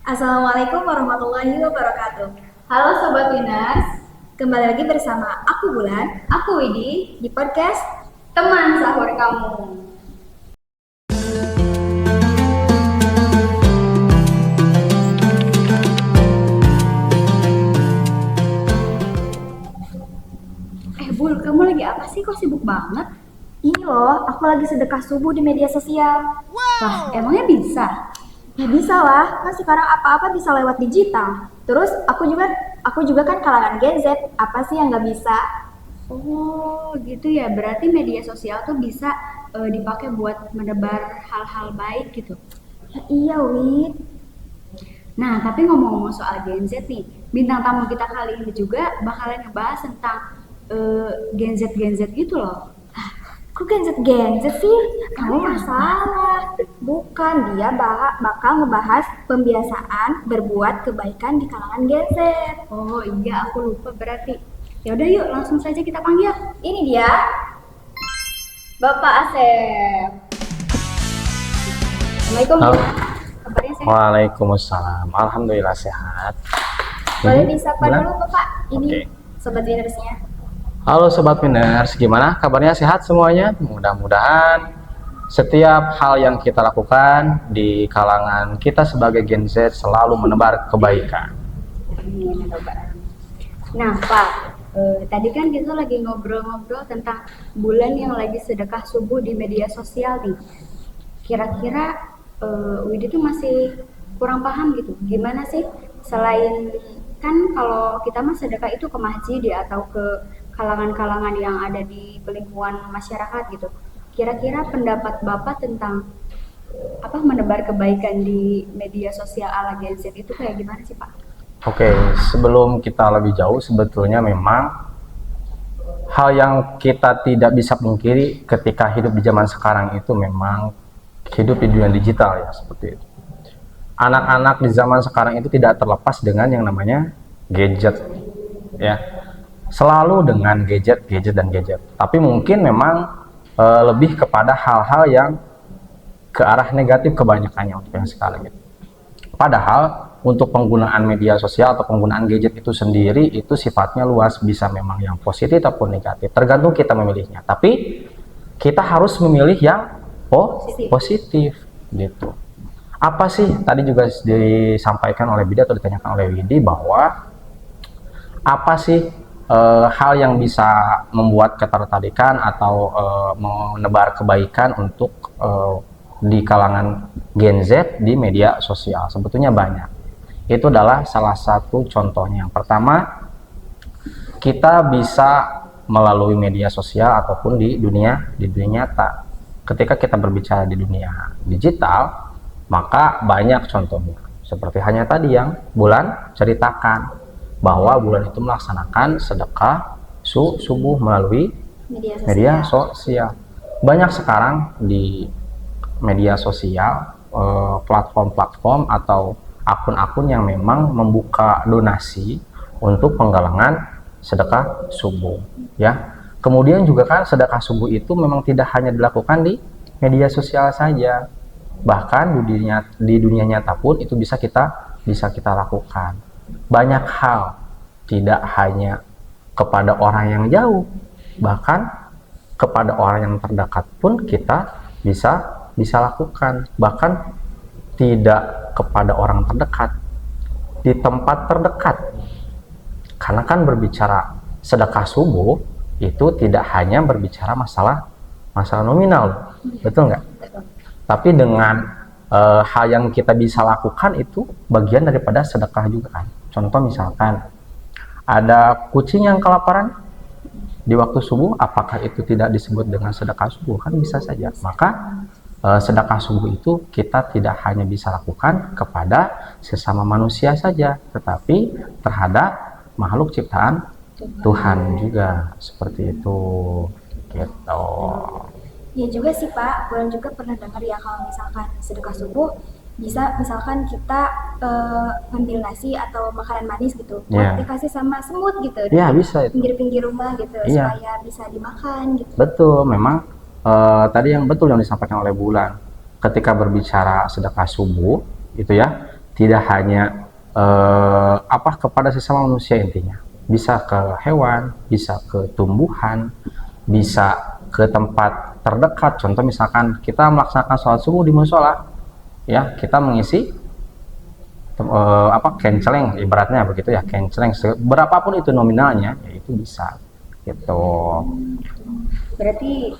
Assalamualaikum warahmatullahi wabarakatuh. Halo Sobat Winners, Kembali lagi bersama aku Bulan aku Widi, di podcast. teman sahur kamu. Bul, kamu lagi apa sih? Kok sibuk banget? Ini loh, aku lagi sedekah subuh di media sosial. Wah, emangnya bisa? Ya bisa lah, kan sekarang apa-apa bisa lewat digital. Terus aku juga kan kalangan Gen Z. Apa sih yang nggak bisa? Oh, gitu ya. Berarti media sosial tuh bisa dipakai buat menebar hal-hal baik gitu. Ya iya, Wid. Nah, tapi ngomong-ngomong soal Gen Z nih, bintang tamu kita kali ini juga bakalan ngebahas tentang Gen Z gitu loh. Kok Gen Z sih? Kamu masalah. Bukan, dia bakal ngebahas pembiasaan berbuat kebaikan di kalangan Gen Z. Oh iya, aku lupa berarti. Ya udah yuk, langsung saja kita panggil. Ini dia. Bapak Asep. Assalamualaikum. Halo. Kabarnya sehat? Waalaikumsalam. Alhamdulillah sehat. Boleh disapa Bulan? dulu Bapak. Ini Oke. Sobat Winnersnya. Halo Sobat Winners, gimana kabarnya, sehat semuanya? Mudah-mudahan setiap hal yang kita lakukan di kalangan kita sebagai Gen Z selalu menebar kebaikan. Amin, ya Rabbal Alamin. Nah Pak, tadi kan kita lagi ngobrol-ngobrol tentang bulan yang lagi sedekah subuh di media sosial nih. Kira-kira Widi tuh masih kurang paham gitu. Gimana sih selain kan kalau kita mah sedekah itu ke masjid ya atau ke kalangan-kalangan yang ada di lingkungan masyarakat gitu. Kira-kira pendapat Bapak tentang apa menebar kebaikan di media sosial ala Gen Z itu kayak gimana sih Pak? Oke, sebelum kita lebih jauh, sebetulnya memang hal yang kita tidak bisa pungkiri ketika hidup di zaman sekarang itu memang hidup di dunia digital ya, seperti itu. Anak-anak di zaman sekarang itu tidak terlepas dengan yang namanya gadget ya, selalu dengan gadget dan gadget, tapi mungkin memang lebih kepada hal-hal yang ke arah negatif kebanyakannya untuk yang sekarang gitu. Padahal untuk penggunaan media sosial atau penggunaan gadget itu sendiri itu sifatnya luas, bisa memang yang positif ataupun negatif, tergantung kita memilihnya, tapi kita harus memilih yang positif gitu. Apa sih tadi juga disampaikan oleh Bida atau ditanyakan oleh Widi bahwa apa sih hal yang bisa membuat ketertarikan atau menebar kebaikan untuk di kalangan Gen Z di media sosial? Sebetulnya banyak. Itu adalah salah satu contohnya. Yang pertama, kita bisa melalui media sosial ataupun di dunia nyata. Ketika kita berbicara di dunia digital, maka banyak contohnya. Seperti hanya tadi yang Bulan ceritakan, bahwa Bulan itu melaksanakan sedekah subuh melalui media sosial. Banyak sekarang di media sosial platform-platform atau akun-akun yang memang membuka donasi untuk penggalangan sedekah subuh ya. Kemudian juga kan sedekah subuh itu memang tidak hanya dilakukan di media sosial saja, bahkan di dunia nyata pun itu bisa kita lakukan. Banyak hal, tidak hanya kepada orang yang jauh, bahkan kepada orang yang terdekat pun kita bisa lakukan. Bahkan tidak kepada orang terdekat, di tempat terdekat. Karena kan berbicara sedekah subuh itu tidak hanya berbicara masalah nominal, betul nggak? Tapi dengan hal yang kita bisa lakukan itu bagian daripada sedekah juga kan. Contoh misalkan ada kucing yang kelaparan di waktu subuh, apakah itu tidak disebut dengan sedekah subuh? Kan bisa saja. Maka sedekah subuh itu kita tidak hanya bisa lakukan kepada sesama manusia saja, tetapi terhadap makhluk ciptaan Tuhan juga, seperti itu gitu. Ya juga sih Pak, Bulan juga pernah dengar ya kalau misalkan sedekah subuh bisa misalkan kita ngambil nasi atau makanan manis gitu, dikasih sama semut gitu di bisa itu. pinggir-pinggir rumah gitu supaya bisa dimakan gitu. Betul, memang tadi yang betul yang disampaikan oleh Bulan, ketika berbicara sedekah subuh itu ya, tidak hanya kepada sesama manusia intinya, bisa ke hewan, bisa ke tumbuhan, bisa ke tempat terdekat. Contoh misalkan kita melaksanakan sholat subuh di musola, ya kita mengisi kenceleng, ibaratnya begitu ya, kenceleng berapapun itu nominalnya, ya itu bisa gitu. Berarti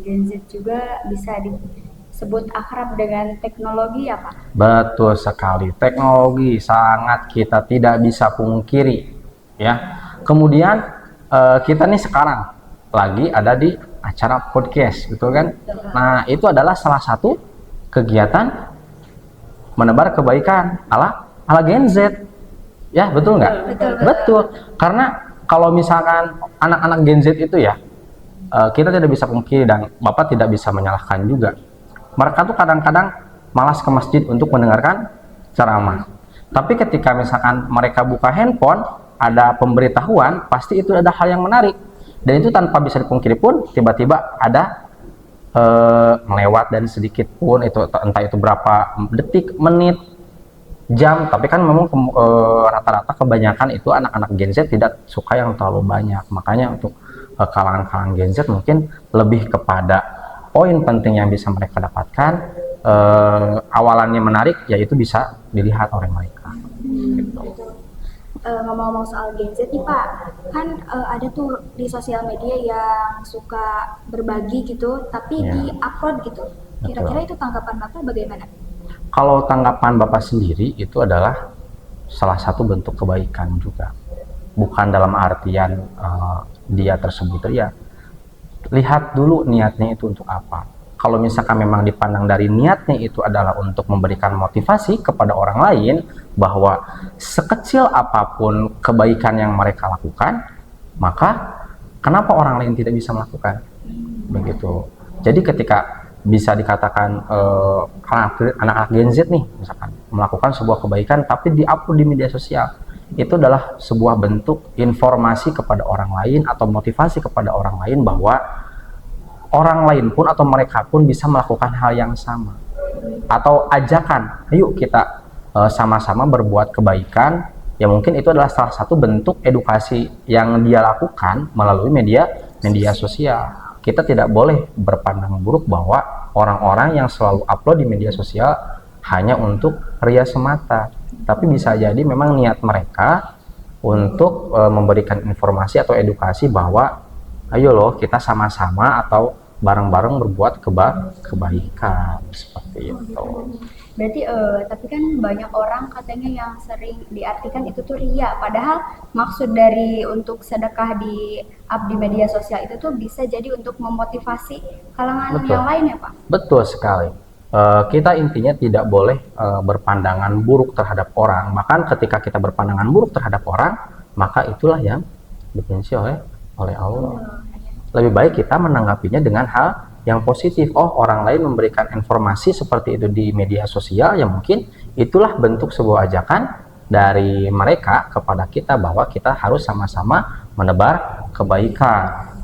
Gen Z juga bisa disebut akrab dengan teknologi ya Pak? Betul sekali, teknologi sangat kita tidak bisa pungkiri ya. Kemudian kita nih sekarang lagi ada di acara podcast, betul kan? Nah, itu adalah salah satu kegiatan menebar kebaikan ala Gen Z. Ya, betul nggak? Betul. Karena kalau misalkan anak-anak Gen Z itu ya, kita tidak bisa pungkiri dan Bapak tidak bisa menyalahkan juga. Mereka tuh kadang-kadang malas ke masjid untuk mendengarkan ceramah. Tapi ketika misalkan mereka buka handphone, ada pemberitahuan, pasti itu ada hal yang menarik. Dan itu tanpa bisa dipungkiri pun, tiba-tiba ada melewat dan sedikit pun, itu entah itu berapa detik, menit, jam. Tapi kan memang rata-rata kebanyakan itu anak-anak Gen Z tidak suka yang terlalu banyak. Makanya untuk kalangan-kalangan Gen Z mungkin lebih kepada poin penting yang bisa mereka dapatkan, awalannya menarik, yaitu bisa dilihat oleh mereka. Ngomong-ngomong soal Gen Z nih Pak, kan ada tuh di sosial media yang suka berbagi gitu, tapi Ya. di-upload gitu. Kira-kira itu tanggapan Bapak bagaimana? Kalau tanggapan Bapak sendiri itu adalah salah satu bentuk kebaikan juga. Bukan dalam artian dia tersebut ya. Lihat dulu niatnya itu untuk apa. Kalau misalkan memang dipandang dari niatnya itu adalah untuk memberikan motivasi kepada orang lain bahwa sekecil apapun kebaikan yang mereka lakukan, maka kenapa orang lain tidak bisa melakukan? Begitu. Jadi ketika bisa dikatakan anak-anak Gen Z nih misalkan melakukan sebuah kebaikan tapi di-upload di media sosial, itu adalah sebuah bentuk informasi kepada orang lain atau motivasi kepada orang lain bahwa orang lain pun atau mereka pun bisa melakukan hal yang sama, atau ajakan ayo kita sama-sama berbuat kebaikan. Ya mungkin itu adalah salah satu bentuk edukasi yang dia lakukan melalui media sosial. Kita tidak boleh berpandang buruk bahwa orang-orang yang selalu upload di media sosial hanya untuk ria semata, tapi bisa jadi memang niat mereka untuk memberikan informasi atau edukasi bahwa ayo loh kita sama-sama atau bareng-bareng berbuat kebaikan seperti itu. Berarti tapi kan banyak orang katanya yang sering diartikan itu tuh ria, padahal maksud dari untuk sedekah di media sosial itu tuh bisa jadi untuk memotivasi kalangan Betul. yang lain ya Pak? Betul sekali. Kita intinya tidak boleh berpandangan buruk terhadap orang. Bahkan ketika kita berpandangan buruk terhadap orang, maka itulah yang dibenci oleh Allah. Lebih baik kita menanggapinya dengan hal yang positif. Oh, orang lain memberikan informasi seperti itu di media sosial, ya mungkin itulah bentuk sebuah ajakan dari mereka kepada kita bahwa kita harus sama-sama menebar kebaikan.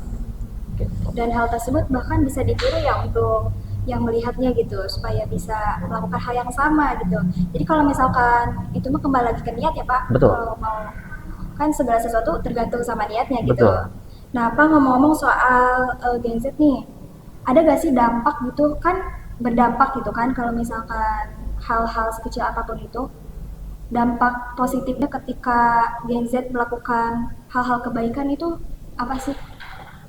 Gitu. Dan hal tersebut bahkan bisa ditiru ya untuk yang melihatnya gitu, supaya bisa melakukan hal yang sama gitu. Jadi kalau misalkan itu mah kembali lagi ke niat ya Pak. Betul. Kalau mau, kan segala sesuatu tergantung sama niatnya gitu. Betul. Nah Pak, ngomong-ngomong soal Gen Z nih, ada gak sih dampak gitu kan, berdampak gitu kan kalau misalkan hal-hal sekecil apapun itu, dampak positifnya ketika Gen Z melakukan hal-hal kebaikan itu apa sih?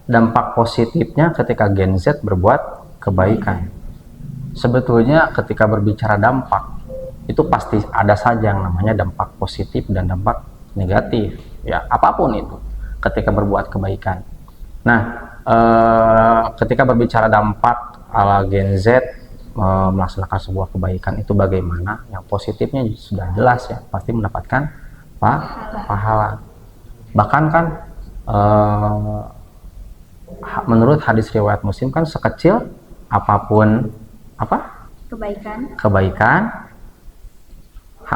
Dampak positifnya ketika Gen Z berbuat kebaikan. Sebetulnya ketika berbicara dampak, itu pasti ada saja yang namanya dampak positif dan dampak negatif. Ya, apapun itu ketika berbuat kebaikan. Nah, ketika berbicara dampak ala Gen Z melaksanakan sebuah kebaikan itu bagaimana? Yang positifnya sudah jelas ya, pasti mendapatkan pahala. Bahkan kan menurut hadis riwayat Muslim kan sekecil apapun kebaikan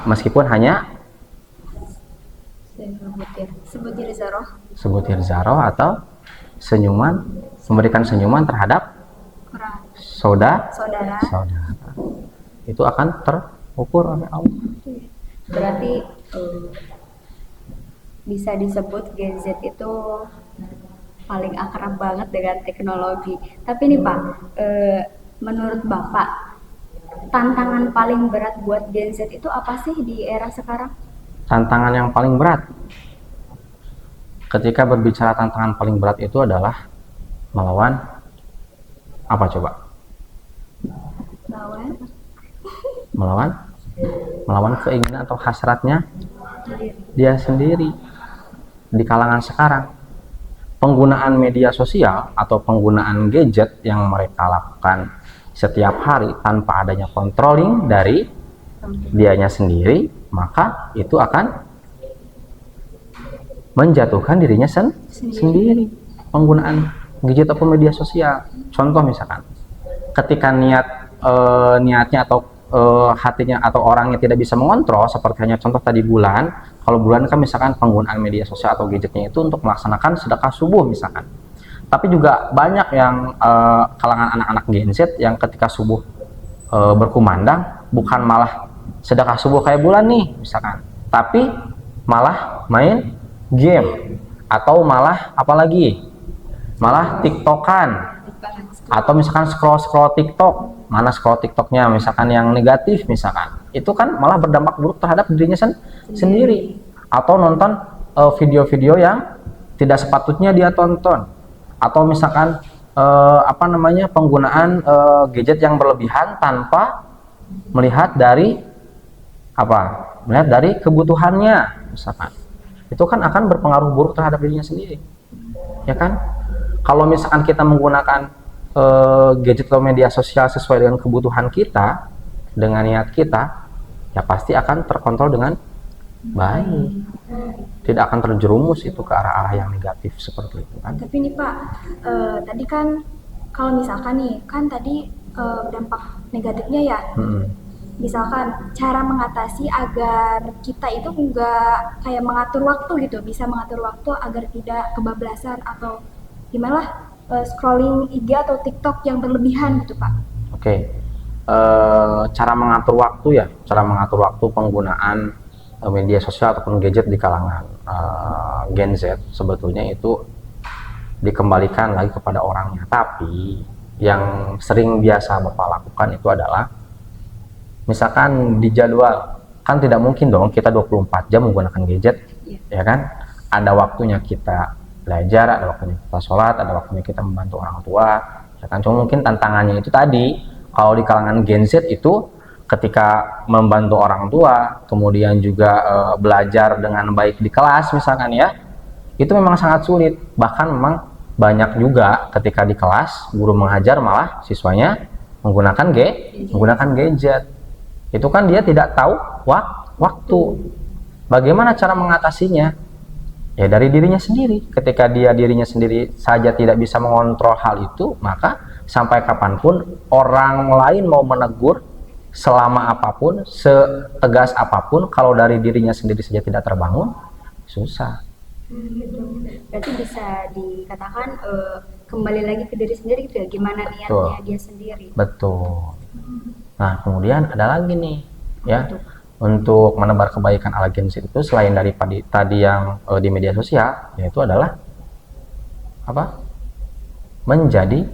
meskipun hanya sebutir zarah atau senyuman, memberikan senyuman terhadap saudara, itu akan terukur oleh Allah. Berarti bisa disebut Gen Z itu paling akrab banget dengan teknologi. Tapi nih Pak, menurut Bapak, tantangan paling berat buat Gen Z itu apa sih di era sekarang? Tantangan yang paling berat, ketika berbicara tantangan paling berat itu adalah melawan apa coba? Lawan Melawan keinginan atau hasratnya dia sendiri. Di kalangan sekarang, penggunaan media sosial atau penggunaan gadget yang mereka lakukan setiap hari tanpa adanya controlling dari dianya sendiri, maka itu akan menjatuhkan dirinya sendiri. Penggunaan gadget atau media sosial, contoh misalkan ketika niatnya atau hatinya atau orangnya tidak bisa mengontrol, seperti hanya contoh tadi Bulan. Kalau Bulan kan misalkan penggunaan media sosial atau gadgetnya itu untuk melaksanakan sedekah subuh misalkan. Tapi juga banyak yang kalangan anak-anak Gen Z yang ketika subuh berkumandang bukan malah sedekah subuh kayak Bulan nih misalkan, tapi malah main game atau malah apalagi malah TikTokan atau misalkan scroll TikTok. Mana scroll TikToknya misalkan yang negatif misalkan, itu kan malah berdampak buruk terhadap dirinya sendiri. Atau nonton video-video yang tidak sepatutnya dia tonton, atau misalkan penggunaan gadget yang berlebihan tanpa melihat dari kebutuhannya misalkan, itu kan akan berpengaruh buruk terhadap dirinya sendiri, ya kan? Kalau misalkan kita menggunakan gadget atau media sosial sesuai dengan kebutuhan kita, dengan niat kita, ya pasti akan terkontrol dengan baik, tidak akan terjerumus itu ke arah-arah yang negatif seperti itu kan. Tapi nih Pak, tadi kan kalau misalkan nih kan tadi dampak negatifnya ya, misalkan cara mengatasi agar kita itu enggak kayak mengatur waktu gitu, bisa mengatur waktu agar tidak kebablasan atau gimana lah, scrolling IG atau TikTok yang berlebihan gitu Pak. Oke. Cara mengatur waktu penggunaan media sosial ataupun gadget di kalangan Gen Z sebetulnya itu dikembalikan lagi kepada orangnya. Tapi yang sering biasa Bapak lakukan itu adalah misalkan di jadwal, kan tidak mungkin dong kita 24 jam menggunakan gadget, ya kan? Ada waktunya kita belajar, ada waktunya kita sholat, ada waktunya kita membantu orang tua, ya kan? Cuma mungkin tantangannya itu tadi, kalau di kalangan Gen Z itu ketika membantu orang tua, kemudian juga belajar dengan baik di kelas misalkan ya, itu memang sangat sulit. Bahkan memang banyak juga ketika di kelas guru mengajar malah siswanya menggunakan gadget. Itu kan dia tidak tahu waktu. Bagaimana cara mengatasinya? Ya dari dirinya sendiri. Ketika dirinya sendiri saja tidak bisa mengontrol hal itu, maka sampai kapanpun orang lain mau menegur selama apapun, setegas apapun, kalau dari dirinya sendiri saja tidak terbangun, susah. Berarti bisa dikatakan kembali lagi ke diri sendiri gitu ya, gimana niatnya dia sendiri. Betul. Nah kemudian ada lagi nih ya, untuk menebar kebaikan ala Gen Z itu selain dari tadi yang di media sosial, yaitu adalah menjadi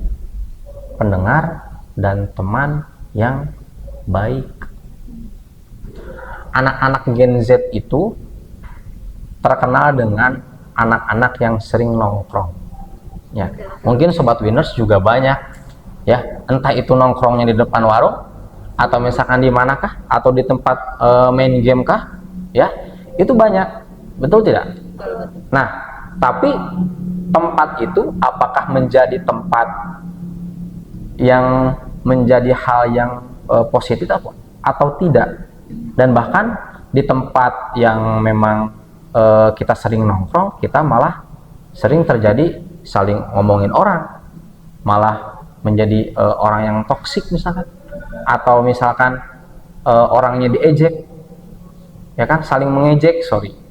pendengar dan teman yang baik. Anak-anak Gen Z itu terkenal dengan anak-anak yang sering nongkrong ya. Mungkin Sobat Winners juga banyak ya, entah itu nongkrongnya di depan warung atau misalkan di manakah, atau di tempat main game kah ya, itu banyak, betul tidak? Nah tapi tempat itu apakah menjadi tempat yang menjadi hal yang positif atau tidak? Dan bahkan di tempat yang memang kita sering nongkrong, kita malah sering terjadi saling ngomongin orang, malah menjadi orang yang toksik misalkan, atau misalkan orangnya diejek, ya kan, saling mengejek.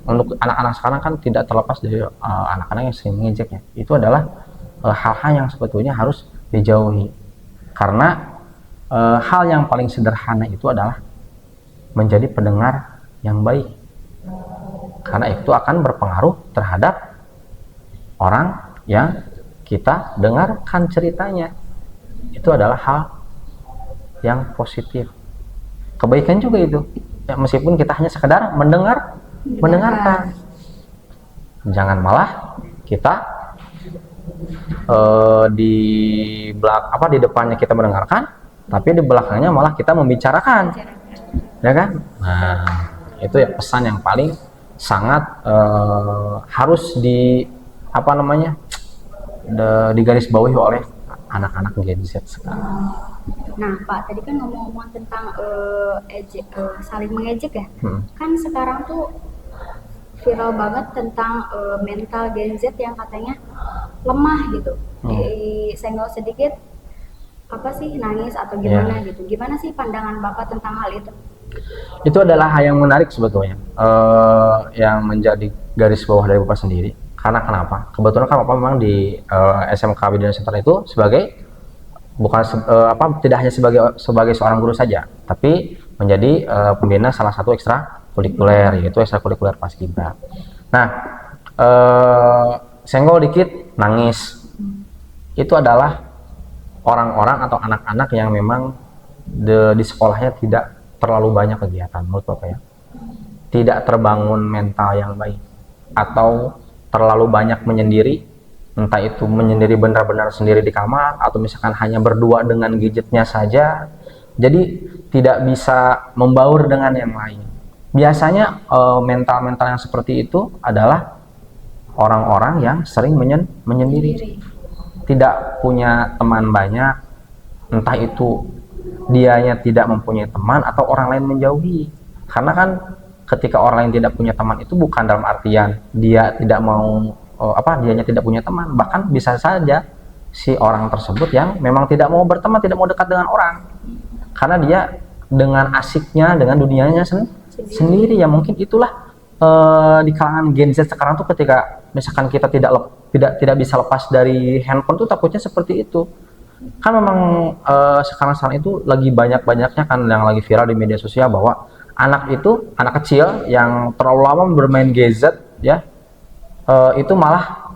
Untuk anak-anak sekarang kan tidak terlepas dari anak-anak yang sering mengejeknya. Itu adalah hal-hal yang sebetulnya harus dijauhi, karena hal yang paling sederhana itu adalah menjadi pendengar yang baik, karena itu akan berpengaruh terhadap orang yang kita dengarkan ceritanya. Itu adalah hal yang positif, kebaikan juga itu ya, meskipun kita hanya sekedar mendengarkan. Jangan malah kita di depannya kita mendengarkan, tapi di belakangnya malah kita membicarakan, ya kan? Nah, itu ya pesan yang paling sangat harus digarisbawahi oleh anak-anak Gen Z sekarang. Nah, Pak, tadi kan ngomong-ngomong tentang saling mengejek ya. Kan sekarang tuh viral banget tentang mental Gen Z yang katanya lemah gitu. Senggol sedikit nangis atau gimana gitu. Gimana sih pandangan Bapak tentang hal itu? Itu adalah hal yang menarik sebetulnya, yang menjadi garis bawah dari Bapak sendiri. Karena kenapa? Kebetulan kan Bapak memang di SMK Bidana Center itu tidak hanya sebagai seorang guru saja, tapi menjadi pembina salah satu ekstrakurikuler, yaitu ekstrakurikuler Paskibra. Nah, senggol dikit nangis, itu adalah orang-orang atau anak-anak yang memang di sekolahnya tidak terlalu banyak kegiatan, menurut Bapak ya. Tidak terbangun mental yang baik, atau terlalu banyak menyendiri, entah itu menyendiri benar-benar sendiri di kamar, atau misalkan hanya berdua dengan gadgetnya saja, jadi tidak bisa membaur dengan yang lain. Biasanya mental-mental yang seperti itu adalah orang-orang yang sering menyendiri, tidak punya teman banyak, entah itu dianya tidak mempunyai teman atau orang lain menjauhi. Karena kan ketika orang lain tidak punya teman itu bukan dalam artian dia tidak mau dianya tidak punya teman, bahkan bisa saja si orang tersebut yang memang tidak mau berteman, tidak mau dekat dengan orang, karena dia dengan asiknya dengan dunianya sendiri. Ya mungkin itulah di kalangan Gen Z sekarang tuh, ketika misalkan kita tidak bisa lepas dari handphone tuh takutnya seperti itu. Kan memang sekarang itu lagi banyak-banyaknya kan yang lagi viral di media sosial bahwa anak kecil yang terlalu lama bermain gadget ya, itu malah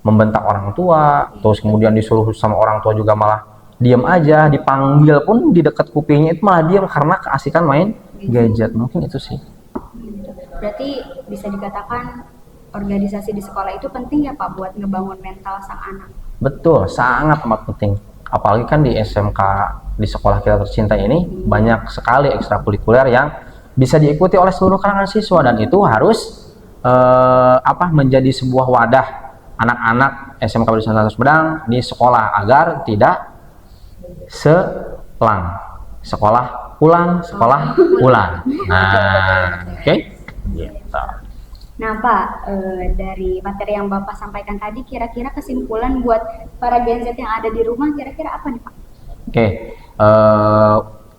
membentak orang tua, terus kemudian disuruh sama orang tua juga malah diam aja, dipanggil pun di dekat kupingnya itu malah diam karena keasikan main gadget. Mungkin itu sih. Berarti bisa dikatakan organisasi di sekolah itu penting ya Pak buat ngebangun mental sang anak. Betul, sangat amat penting. Apalagi kan di SMK, di sekolah kita tercinta ini banyak sekali ekstrakurikuler yang bisa diikuti oleh seluruh kalangan siswa, dan itu harus menjadi sebuah wadah anak-anak SMK Bidana Center Sumedang di sekolah agar tidak sekolah pulang. Nah, oke. Gitu. Nah Pak, dari materi yang Bapak sampaikan tadi, kira-kira kesimpulan buat para Gen Z yang ada di rumah kira-kira apa nih Pak? Oke,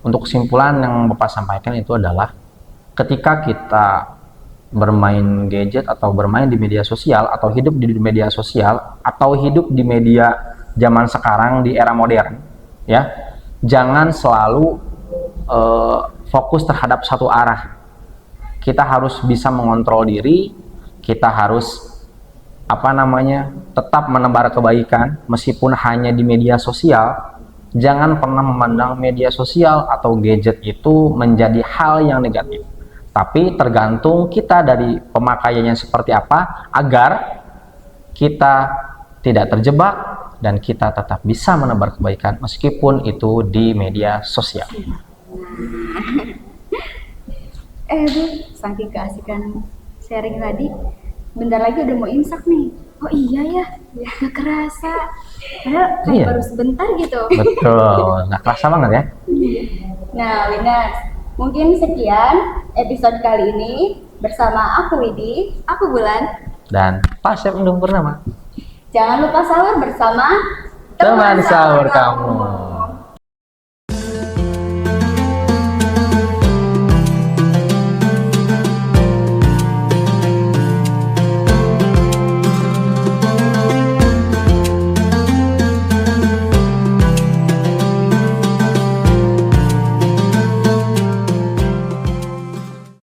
untuk kesimpulan yang Bapak sampaikan itu adalah ketika kita bermain gadget atau bermain di media sosial atau hidup di media sosial atau hidup di media zaman sekarang di era modern ya, jangan selalu fokus terhadap satu arah. Kita harus bisa mengontrol diri, kita harus tetap menebar kebaikan meskipun hanya di media sosial. Jangan pernah memandang media sosial atau gadget itu menjadi hal yang negatif. Tapi tergantung kita dari pemakaiannya seperti apa agar kita tidak terjebak dan kita tetap bisa menebar kebaikan meskipun itu di media sosial. Saking keasikan sharing tadi, bentar lagi udah mau imsak nih. Oh iya ya, nggak kerasa. Padahal Iya. baru sebentar gitu. Betul, nggak kerasa banget ya. Nah Winners, mungkin sekian episode kali ini bersama aku Widi, Aku Bulan. Dan Pak Chef Indung Purnama. jangan lupa sahur bersama Teman sahur kamu.